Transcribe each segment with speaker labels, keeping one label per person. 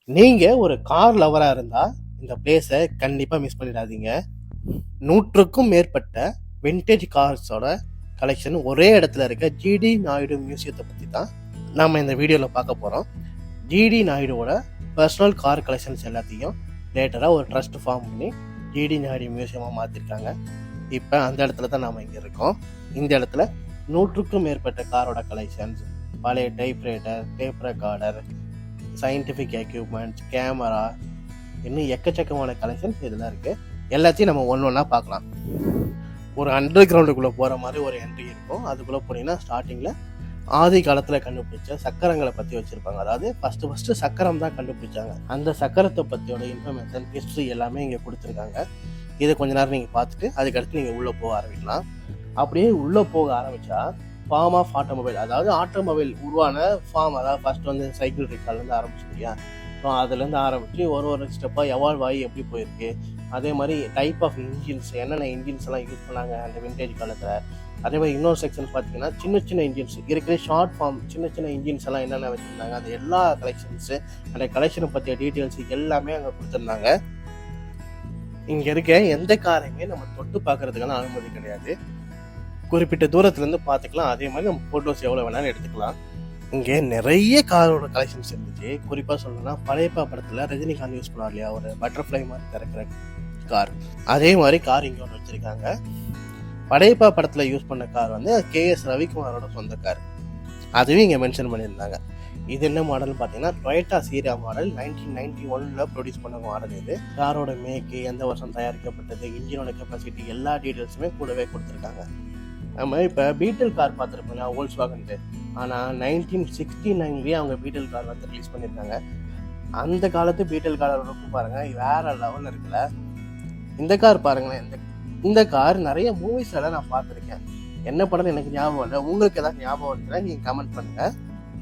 Speaker 1: நீங்கள் ஒரு கார் லவராக இருந்தால் இந்த பிளேஸை கண்டிப்பாக மிஸ் பண்ணிடாதீங்க. 100க்கும் மேற்பட்ட விண்டேஜ் கார்ஸோட கலெக்ஷன் ஒரே இடத்துல இருக்க ஜிடி நாயுடு மியூசியத்தை பற்றி தான் நம்ம இந்த வீடியோவில் பார்க்க போகிறோம். ஜிடி நாயுடுவோட பர்சனல் கார் கலெக்ஷன்ஸ் எல்லாத்தையும் லேட்டராக ஒரு ட்ரஸ்ட் ஃபார்ம் பண்ணி ஜிடி நாயுடு மியூசியமாக மாற்றிருக்காங்க. இப்போ அந்த இடத்துல தான் நாம் இங்கே இருக்கோம். இந்த இடத்துல 100க்கும் மேற்பட்ட காரோட கலெக்ஷன்ஸ், பழைய typewriter, tape recorder, scientific equipments, camera, இன்னும் எக்கச்சக்கமான கலெக்ஷன்ஸ் இதெல்லாம் இருக்குது. எல்லாத்தையும் நம்ம ஒன்று ஒன்றா பார்க்கலாம். ஒரு அண்டர் கிரவுண்டுக்குள்ளே போகிற மாதிரி ஒரு என்ட்ரி இருக்கும். அதுக்குள்ளே போனீங்கன்னா ஸ்டார்டிங்கில் ஆதி காலத்தில் கண்டுபிடிச்ச சக்கரங்களை பற்றி வச்சுருப்பாங்க. அதாவது ஃபஸ்ட்டு சக்கரம் தான் கண்டுபிடிச்சாங்க. அந்த சக்கரத்தை பற்றியோட இன்ஃபர்மேஷன், ஹிஸ்ட்ரி எல்லாமே இங்கே கொடுத்துருக்காங்க. இதை கொஞ்ச நேரம் நீங்கள் பார்த்துட்டு அதுக்கடுத்து நீங்கள் உள்ளே போக ஆரம்பிக்கலாம். அப்படியே உள்ளே போக ஆரம்பித்தா ஃபார்ம் ஆஃப் ஆட்டோமொபைல், அதாவது ஆட்டோமொபைல் உருவான ஃபார்ம், அதாவது ஃபஸ்ட் வந்து சைக்கிள் ரிக்கார்லேருந்து ஆரம்பிச்சு இல்லையா. ஸோ அதுலேருந்து ஆரம்பித்து ஒரு ஸ்டெப்பாக எவால்வ் ஆகி எப்படி போயிருக்கு, அதே மாதிரி டைப் ஆஃப் இன்ஜின்ஸ், என்னென்ன இன்ஜின்ஸ் எல்லாம் யூஸ் பண்ணாங்க அந்த விண்டேஜ் காலத்தில். அதே மாதிரி இன்னொரு செக்ஷன் பார்த்தீங்கன்னா சின்ன இன்ஜின்ஸ் இருக்கிற ஷார்ட் ஃபார்ம் சின்ன இன்ஜின்ஸ் எல்லாம் என்னென்ன வச்சுருந்தாங்க, அது எல்லா கலெக்ஷன்ஸு, அந்த கலெக்ஷனை பற்றிய டீட்டெயில்ஸ் எல்லாமே அங்கே கொடுத்துருந்தாங்க. இங்கே இருக்க எந்த காரையுமே நம்ம தொட்டு பார்க்கறதுக்கான அனுமதி கிடையாது. குறிப்பிட்ட தூரத்துலேருந்து பார்த்துக்கலாம். அதே மாதிரி நம்ம ஃபோட்டோஸ் எவ்வளோ வேணாலும் எடுத்துக்கலாம். இங்கே நிறைய காரோட கலெக்ஷன்ஸ் இருந்துச்சு. குறிப்பாக சொல்லணும்னா பழையப்பா படத்தில் ரஜினிகாந்த் யூஸ் பண்ணார் இல்லையா, ஒரு பட்டர்ஃப்ளை மாதிரி திறக்கிற கார், அதே மாதிரி கார் இங்கே ஒன்று வச்சுருக்காங்க. படையப்பா படத்தில் யூஸ் பண்ண கார் வந்து கேஎஸ் ரவிக்குமாரோட சொந்த கார், அதுவும் இங்கே மென்ஷன் பண்ணியிருந்தாங்க. இது என்ன மாடல்னு பார்த்தீங்கன்னா டொயோட்டா சீரியா மாடல் 1991 ப்ரொடியூஸ் பண்ண மாடல். இது காரோட மேக்கு, எந்த வருஷம் தயாரிக்கப்பட்டது, இன்ஜினோட கெப்பாசிட்டி, எல்லா டீட்டெயில்ஸுமே கூடவே கொடுத்துருக்காங்க. நம்ம இப்போ பீட்டில் கார் பார்த்துருப்போம்ல, வோல்க்ஸ்வாகன்ட்டு, ஆனால் 1969 அவங்க பீட்டில் கார் வந்து ரிலீஸ் பண்ணியிருக்காங்க. அந்த காலத்து பீட்டில் காரோட பாருங்கள் வேற லெவலில் இருக்குல்ல. இந்த கார் பாருங்களேன், இந்த கார் நிறைய மூவிஸ்லாம் நான் பார்த்துருக்கேன். என்ன படம்னு எனக்கு ஞாபகம் இல்லை, உங்களுக்கு ஏதாவது ஞாபகம் இருக்குன்னா நீங்கள் கமெண்ட் பண்ணுங்கள்.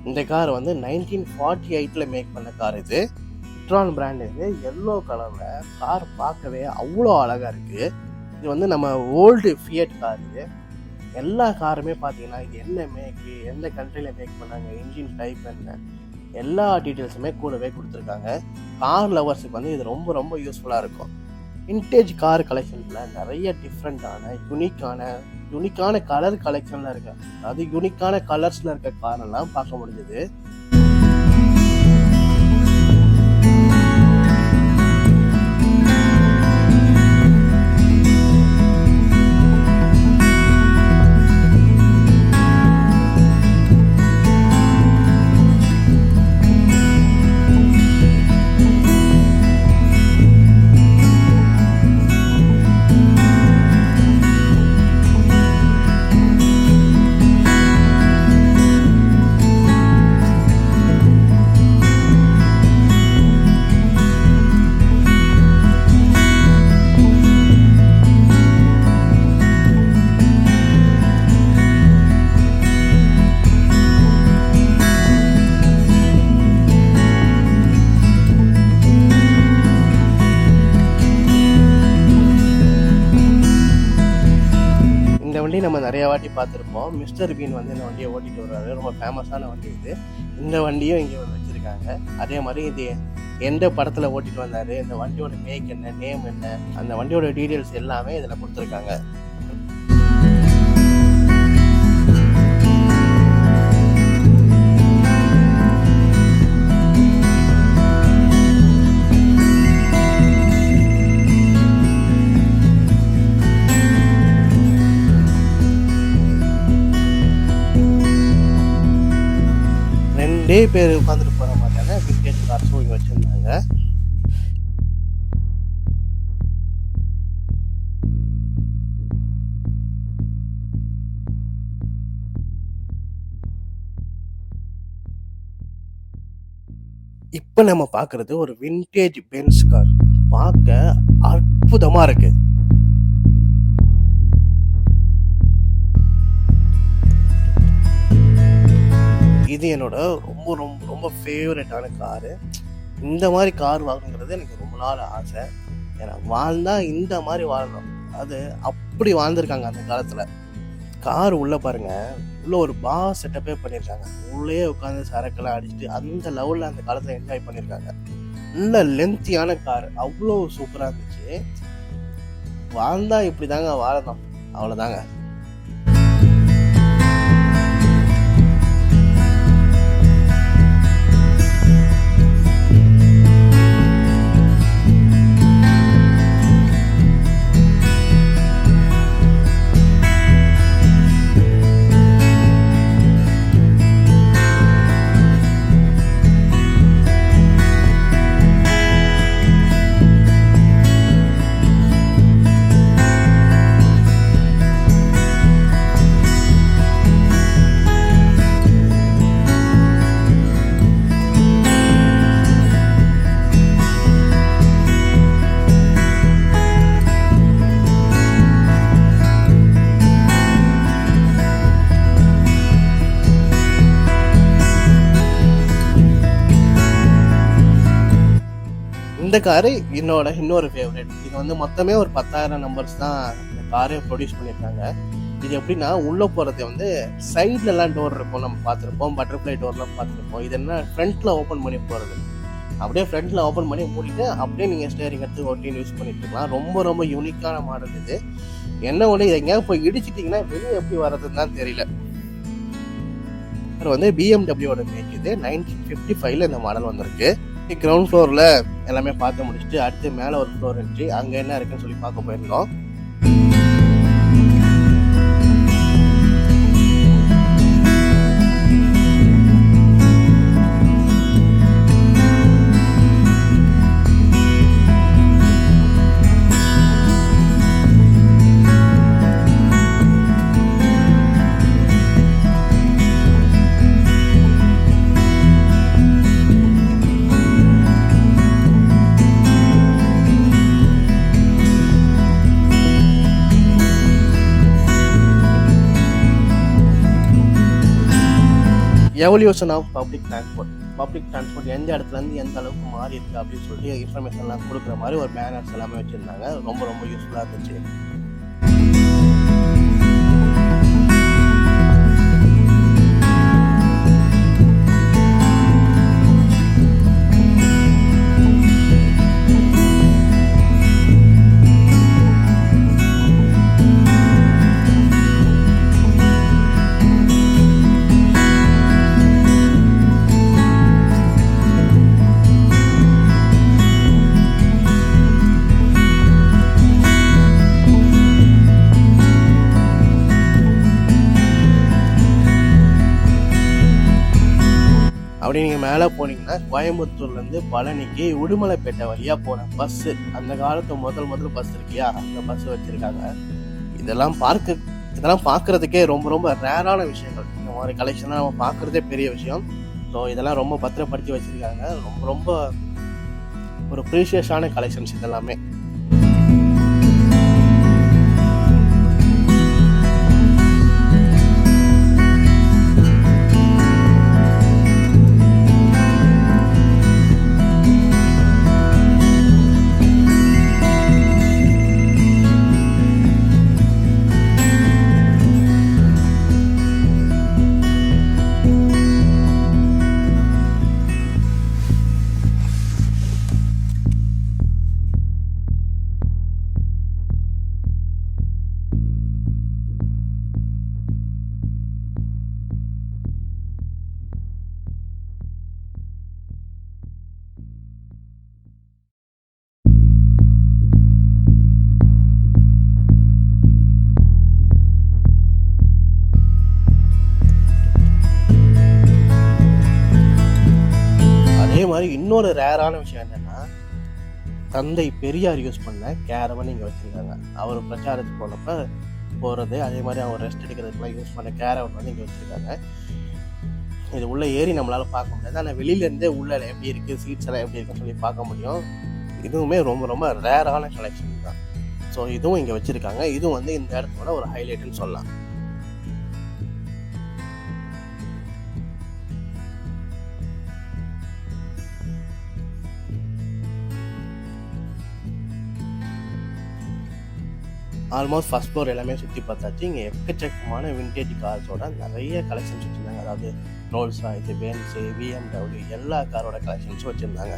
Speaker 1: இந்த கார் வந்து 1948 மேக் பண்ண கார். இது பெட்ரான் பிராண்ட். இது எல்லோ கலரில் கார் பார்க்கவே அவ்வளோ அழகாக இருக்குது. இது வந்து நம்ம ஓல்டு ஃபியட் கார். இது எல்லா காருமே பார்த்தீங்கன்னா இது என்ன மேக்கு, எந்த கண்ட்ரியில் மேக் பண்ணாங்க, இன்ஜின் டைப் என்ன, எல்லா டீட்டெயில்ஸுமே கூடவே கொடுத்துருக்காங்க. கார் லவர்ஸுக்கு வந்து இது ரொம்ப ரொம்ப யூஸ்ஃபுல்லாக இருக்கும். விண்டேஜ் கார் கலெக்ஷன்ஸில் நிறைய டிஃப்ரெண்ட்டான யூனிக்கான கலர் கலெக்ஷனில் இருக்கு. அதாவது யூனிக்கான கலர்ஸில் இருக்க காரெல்லாம் பார்க்க முடிஞ்சது. நம்ம நிறைய வாட்டி பார்த்துருப்போம். மிஸ்டர் பீன் வந்து இந்த வண்டியை ஓட்டிட்டு வருவாரு. ரொம்ப ஃபேமஸான வண்டி இது. இந்த வண்டியும் இங்கே வந்து வச்சுருக்காங்க. அதே மாதிரி இது எந்த படத்தில் ஓட்டிட்டு வந்தார், இந்த வண்டியோட மேக் என்ன, நேம் என்ன, அந்த வண்டியோட டீட்டெயில்ஸ் எல்லாமே இதில் கொடுத்துருக்காங்க. நிறைய பேர் உட்காந்துட்டு போகிற மாதிரியான விண்டேஜ் கார்ஸும் இங்கே வச்சுருந்தாங்க. இப்போ நம்ம பார்க்குறது ஒரு விண்டேஜ் பென்ஸ் கார். பார்க்க அற்புதமாக இருக்குது. இது என்னோட ரொம்ப ரொம்ப ரொம்ப ஃபேவரட்டான காரு. இந்த மாதிரி கார் வாங்கணுங்கிறது எனக்கு ரொம்ப நாள் ஆசை. ஏன்னா வாழ்ந்தால் இந்த மாதிரி வாழணும். அது அப்படி வாழ்ந்துருக்காங்க அந்த காலத்தில். கார் உள்ளே பாருங்கள், உள்ளே ஒரு பார் செட்டப்பே பண்ணியிருக்காங்க. உள்ளே உட்காந்து சரக்கெல்லாம் அடிச்சுட்டு அந்த லெவலில் அந்த காலத்தில் என்ஜாய் பண்ணியிருக்காங்க. நல்ல லென்த்தியான கார், அவ்வளோ சூப்பராக இருந்துச்சு. வாழ்ந்தா இப்படி தாங்க வாழணும், அவ்வளோதாங்க. இந்த காரு இன்னொரு ஃபேவரட். இது வந்து மொத்தமே ஒரு 10,000 நம்பர்ஸ் தான் இந்த காரை ப்ரொடியூஸ் பண்ணியிருக்காங்க. இது எப்படின்னா, உள்ளே போகிறது வந்து சைட்லலாம் டோர் இருக்கும், நம்ம பார்த்துருப்போம், பட்டர்ஃப்ளை டோர்லாம் பார்த்துருப்போம். இது என்ன ஃப்ரண்ட்டில் ஓப்பன் பண்ணி போகிறது, அப்படியே ஃப்ரண்ட்டில் ஓப்பன் பண்ணி மூடிட்டு அப்படியே நீங்கள் ஸ்டேரிங் எடுத்து ஓட்டின்னு யூஸ் பண்ணிட்டு இருக்கலாம். ரொம்ப ரொம்ப யூனிக்கான மாடல் இது. என்ன ஒன்று, இதை எங்கேயாவது போய் இடிச்சிட்டிங்கன்னா வெளியே எப்படி வர்றதுன்னு தான் தெரியல. இது வந்து பிஎம்டபிள்யூட மேக். இது 1955 இந்த மாடல் வந்திருக்கு. கிரவுண்ட் ஃப்ளோரில் எல்லாமே பார்த்து முடிச்சுட்டு அடுத்து மேலே ஒரு ஃப்ளோர் இருந்துச்சு, அங்கே என்ன இருக்குன்னு சொல்லி பார்க்க போயிருந்தோம். எவல்யூஷன் ஆஃப் பப்ளிக் டிரான்ஸ்போர்ட் எந்த இடத்துலேருந்து எந்த அளவுக்கு மாறி இருக்கு அப்படின்னு சொல்லிட்டு இன்ஃபர்மேஷன்லாம் கொடுக்குற மாதிரி ஒரு பேனர்ஸ் எல்லாமே வச்சுருந்தாங்க. ரொம்ப ரொம்ப யூஸ்ஃபுல்லாக இருந்துச்சு. அப்படி நீங்கள் மேலே போனீங்கன்னா கோயம்புத்தூர்லேருந்து பழனிக்கு உடுமலைப்பேட்டை வழியாக போன பஸ்ஸு, அந்த காலத்து முதல் பஸ் இருக்கியா, அந்த பஸ் வச்சுருக்காங்க. இதெல்லாம் பார்க்குறதுக்கே ரொம்ப ரொம்ப ரேரான விஷயங்கள். இந்த மாதிரி கலெக்ஷன்லாம் நம்ம பார்க்குறதே பெரிய விஷயம். ஸோ இதெல்லாம் ரொம்ப பத்திரப்படுத்தி வச்சுருக்காங்க. ரொம்ப ரொம்ப ஒரு ப்ரீஷியஸான கலெக்ஷன்ஸ் இதெல்லாமே. மாதிரி இன்னொரு ரேரான விஷயம் என்னன்னா, தந்தை பெரியார் யூஸ் பண்ண கேரவன் இங்கே வச்சுருக்காங்க. அவர் பிரச்சாரத்துக்கு போனப்ப போகிறது, அதே மாதிரி அவர் ரெஸ்ட் எடுக்கிறதுக்குலாம் யூஸ் பண்ண கேரவன் வந்து இங்கே வச்சுருக்காங்க. இது உள்ளே ஏறி நம்மளால் பார்க்க முடியாது, ஆனால் வெளியிலேருந்தே உள்ள எப்படி இருக்குது, சீட்ஸ் எல்லாம் எப்படி இருக்குன்னு சொல்லி பார்க்க முடியும். இதுவுமே ரொம்ப ரொம்ப ரேரான கலெக்ஷன் தான். ஸோ இதுவும் இங்கே வச்சுருக்காங்க. இதுவும் வந்து இந்த இடத்தோட ஒரு ஹைலைட்டுன்னு சொல்லலாம். ஆல்மோஸ்ட் ஃபர்ஸ்ட் ஃப்ளோர் எல்லாமே சுற்றி பார்த்தாச்சு. இங்கே எக்கச்சக்கமான விண்டேஜ் கார்ஸோட நிறைய கலெக்ஷன்ஸ் வச்சுருந்தாங்க. அதாவது ரோல்ஸ் ராய்ஸ், பென்ஸு, பிஎம்டபிள்யூ எல்லா காரோட கலெக்ஷன்ஸும் வச்சுருந்தாங்க.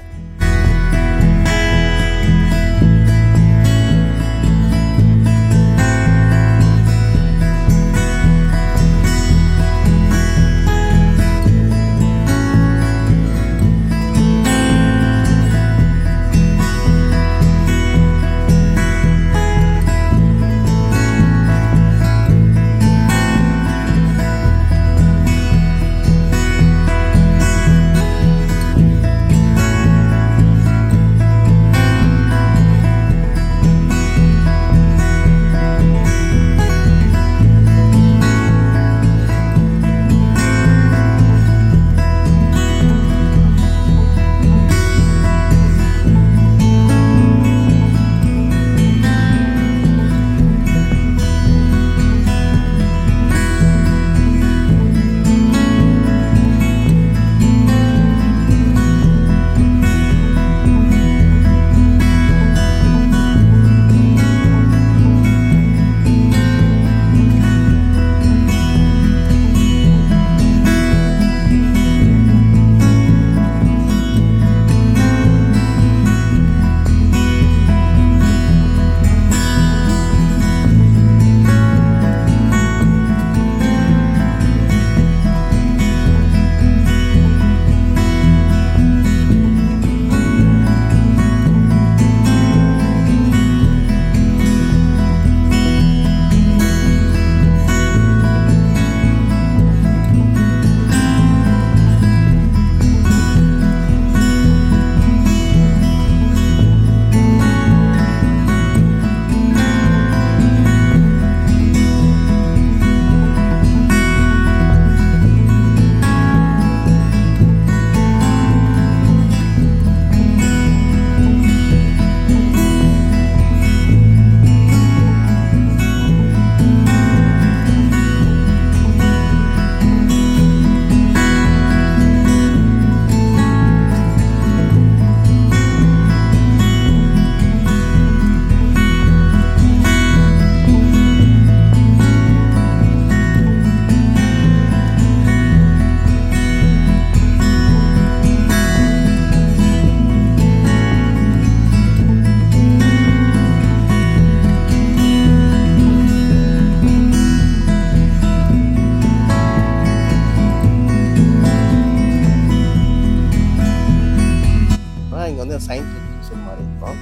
Speaker 1: வந்து சயின்ஸ் எக்ஸிபிஷன் மாதிரி இருக்கும்.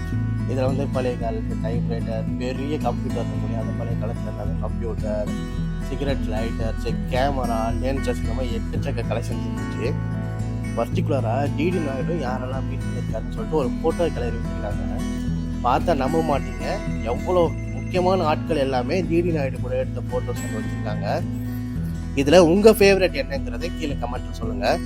Speaker 1: இதில் வந்து பழைய காலத்து டைப்ரைட்டர், பெரிய கம்ப்யூட்டர் இருக்கும், அந்த பழைய காலத்தில் அந்த computer, cigarette lighters, camera, lenses, இந்த மாதிரி எக்கச்சக்க கலெக்ஷன்ஸ் இருந்துச்சு. பர்டிகுலராக டிடி நாயுடு யாரெல்லாம் மீட் பண்ணியிருக்காருன்னு சொல்லிட்டு ஒரு ஃபோட்டோ கிளறி வச்சுருக்காங்க. பார்த்தா நம்ப மாட்டீங்க, எவ்வளோ முக்கியமான ஆட்கள் எல்லாமே டிடி நாயுடு கூட எடுத்த ஃபோட்டோஸ் வச்சுருக்காங்க. இதில் உங்கள் ஃபேவரட் என்னங்கிறதை கீழே கமெண்ட்டில் சொல்லுங்கள்.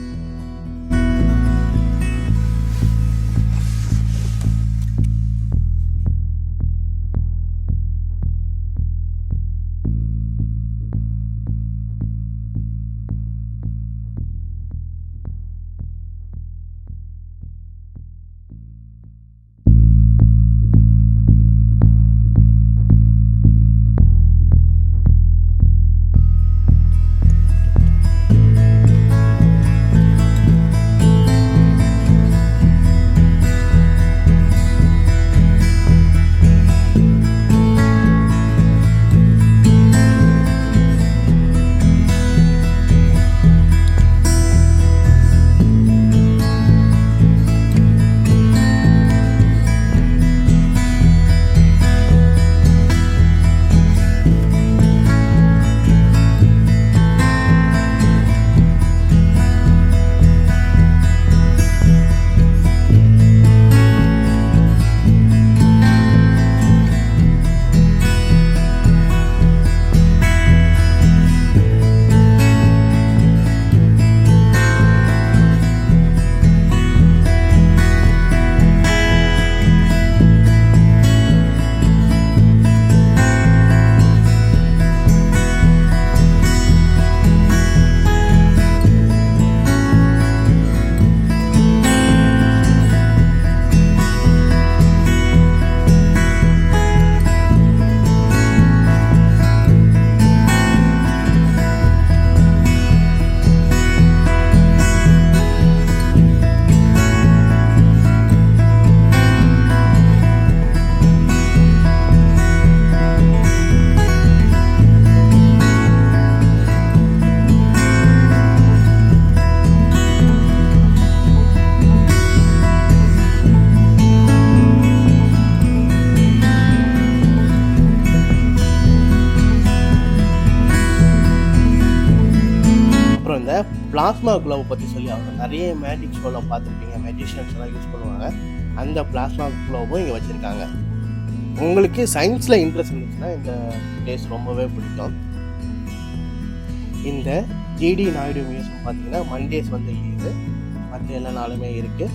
Speaker 1: இந்த பிளாஸ்மா குளோவை பற்றி சொல்லி அவங்க நிறைய மேஜிக் ஷோவில் பார்த்துருப்பீங்க, மெஜிஷியன்ஸ் எல்லாம் யூஸ் பண்ணுவாங்க. அந்த பிளாஸ்மா குளோவும் இங்கே வச்சுருக்காங்க. உங்களுக்கு சயின்ஸில் இன்ட்ரெஸ்ட் இருந்துச்சுன்னா இந்த பிளேஸ் ரொம்பவே பிடிக்கும். இந்த ஜிடி நாயுடு மியூசியம் பார்த்தீங்கன்னா மண்டேஸ் வந்து லீவு, மற்ற எல்லா நாளுமே இருக்குது.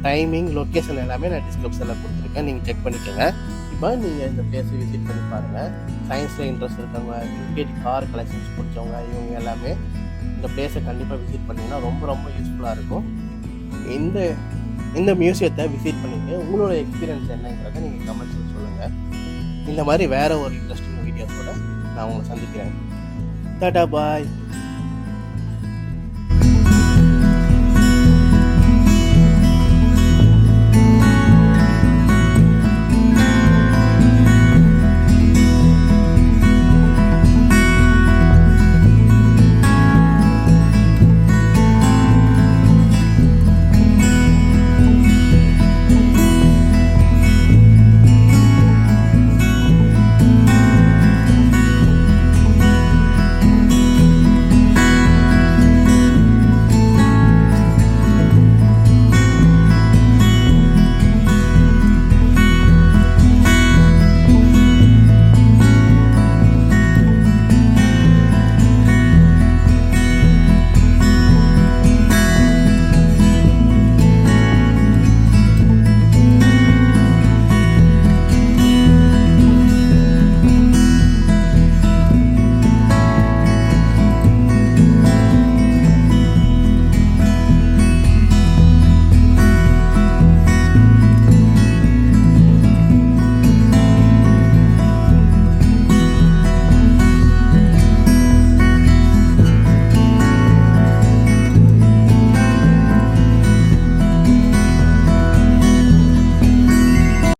Speaker 1: டைமிங் லொக்கேஷன் எல்லாமே நான் டிஸ்கிரிப்ஷனில் கொடுத்துருக்கேன், நீங்கள் செக் பண்ணிக்கோங்க. இப்போ நீங்கள் இந்த பிளேஸை விசிட் பண்ணி பாருங்கள். சயின்ஸில் இன்ட்ரெஸ்ட் இருக்கவங்க, விண்டேஜ் கார் கலெக்ஷன்ஸ் பிடிச்சவங்க, இவங்க எல்லாமே இந்த பிளேஸை கண்டிப்பாக விசிட் பண்ணிங்கன்னா ரொம்ப ரொம்ப யூஸ்ஃபுல்லாக இருக்கும். இந்த மியூசியத்தை விசிட் பண்ணிவிட்டு உங்களோட எக்ஸ்பீரியன்ஸ் என்னங்கிறத நீங்கள் கமெண்ட்ஸில் சொல்லுங்கள். இந்த மாதிரி வேறு ஒரு இன்ட்ரெஸ்டிங் வீடியோஸோட நான் உங்களை சந்திக்கிறேன். டாடா பாய்.